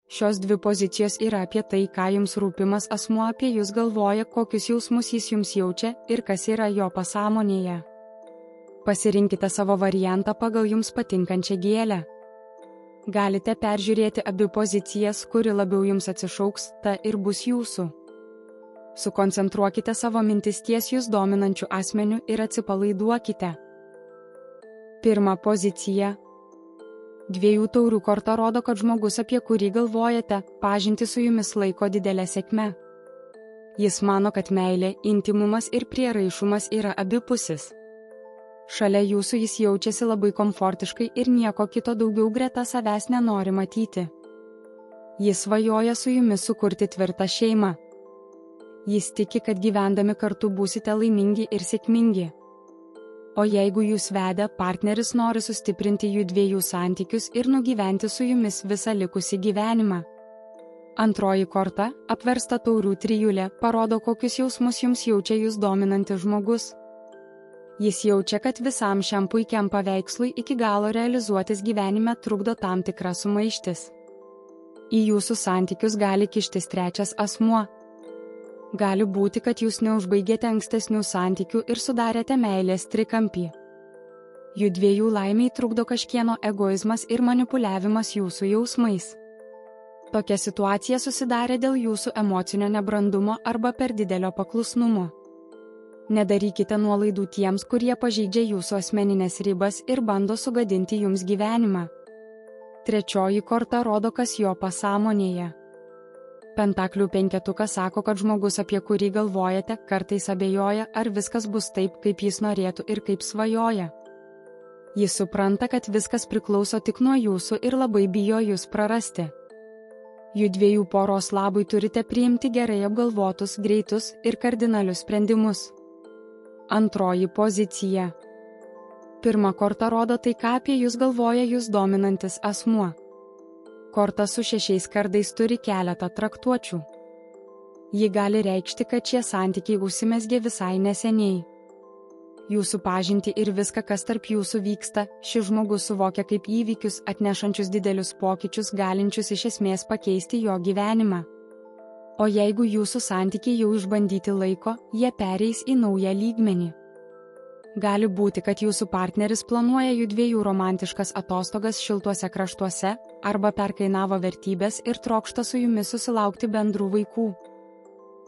Šios dvi pozicijos yra apie tai, ką jums rūpimas asmuo apie jūs galvoja, kokius jausmus jis jums jaučia ir kas yra jo pasąmonėje. Pasirinkite savo variantą pagal jums patinkančią gėlę. Galite peržiūrėti abi pozicijas, kuri labiau jums atsišauks, ta ir bus jūsų. Sukoncentruokite savo mintis ties jūs dominančiu asmeniu ir atsipalaiduokite. Pirma pozicija. 2 taurių korta rodo, kad žmogus, apie kurį galvojate, pažinti su jumis laiko didelę sėkmę. Jis mano, kad meilė, intimumas ir prieraišumas yra abipusis. Šalia jūsų jis jaučiasi labai komfortiškai ir nieko kito daugiau greta savęs nenori matyti. Jis svajoja su jumis sukurti tvirtą šeimą. Jis tiki, kad gyvendami kartu būsite laimingi ir sėkmingi. O jeigu jūs vedę, partneris nori sustiprinti jų dviejų santykius ir nugyventi su jumis visą likusį gyvenimą. Antroji korta, apversta taurių trijulė, parodo, kokius jausmus jums jaučia jūs dominantis žmogus. Jis jaučia, kad visam šiam puikiam paveikslui iki galo realizuotis gyvenime trukdo tam tikra sumaištis. Į jūsų santykius gali kištis trečias asmuo. Gali būti, kad jūs neužbaigėte ankstesnių santykių ir sudarėte meilės trikampį. Jų dviejų laimiai trukdo kažkieno egoizmas ir manipuliavimas jūsų jausmais. Tokia situacija susidarė dėl jūsų emocinio nebrandumo arba per didelio paklusnumo. Nedarykite nuolaidų tiems, kurie pažeidžia jūsų asmeninės ribas ir bando sugadinti jums gyvenimą. Trečioji korta rodo, kas jo pasąmonėje. Pentaklių penketukas sako, kad žmogus, apie kurį galvojate, kartais abejoja, ar viskas bus taip, kaip jis norėtų ir kaip svajoja. Jis supranta, kad viskas priklauso tik nuo jūsų ir labai bijo jūs prarasti. Jų dviejų poros labui turite priimti gerai apgalvotus, greitus ir kardinalius sprendimus. Antroji pozicija. Pirma korta rodo tai, ką apie jūs galvoja jūs dominantis asmuo. Korta su 6 kardais turi keletą traktuočių. Ji gali reikšti, kad šie santykiai užsimezgė visai neseniai. Jūsų pažinti ir viską, kas tarp jūsų vyksta, šis žmogus suvokia kaip įvykius, atnešančius didelius pokyčius, galinčius iš esmės pakeisti jo gyvenimą. O jeigu jūsų santykiai jau išbandyti laiko, jie pereis į naują lygmenį. Gali būti, kad jūsų partneris planuoja jų dviejų romantiškas atostogas šiltuose kraštuose arba perkainavo vertybės ir trokšta su jumis susilaukti bendrų vaikų.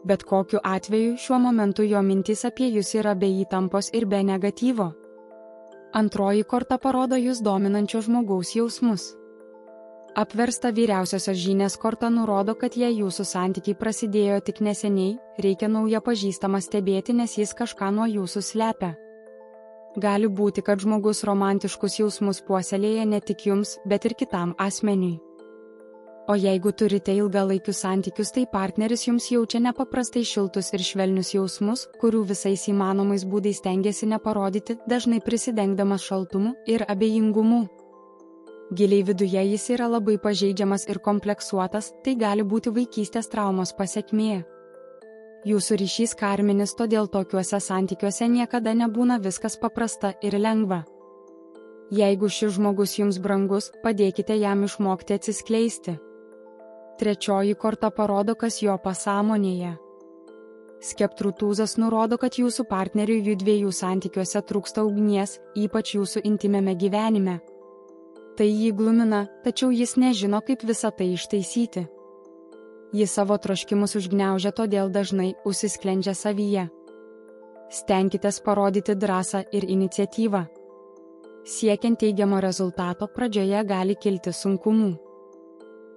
Bet kokiu atveju šiuo momentu jo mintys apie jūs yra be įtampos ir be negatyvo. Antroji korta parodo jūs dominančio žmogaus jausmus. Apversta vyriausiosios žynės korta nurodo, kad jei jūsų santykiai prasidėjo tik neseniai, reikia naują pažįstamą stebėti, nes jis kažką nuo jūsų slepia. Gali būti, kad žmogus romantiškus jausmus puoselėja ne tik jums, bet ir kitam asmeniui. O jeigu turite ilgalaikius santykius, tai partneris jums jaučia nepaprastai šiltus ir švelnius jausmus, kurių visais įmanomais būdais stengiasi neparodyti, dažnai prisidengdamas šaltumu ir abejingumu. Giliai viduje jis yra labai pažeidžiamas ir kompleksuotas, tai gali būti vaikystės traumos pasekmė. Jūsų ryšys karminis, todėl tokiuose santykiuose niekada nebūna viskas paprasta ir lengva. Jeigu šis žmogus jums brangus, padėkite jam išmokti atsiskleisti. Trečioji korta parodo, kas jo pasąmonėje. Skeptrų tūzas nurodo, kad jūsų partneriui jų dviejų santykiuose trūksta ugnies, ypač jūsų intymiame gyvenime. Tai jį glumina, tačiau jis nežino, kaip visą tai ištaisyti. Jis savo troškimus užgniaužia, todėl dažnai užsisklendžia savyje. Stenkitės parodyti drąsą ir iniciatyvą. Siekiant teigiamo rezultato, pradžioje gali kilti sunkumų.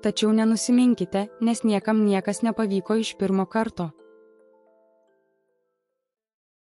Tačiau nenusiminkite, nes niekam niekas nepavyko iš pirmo karto.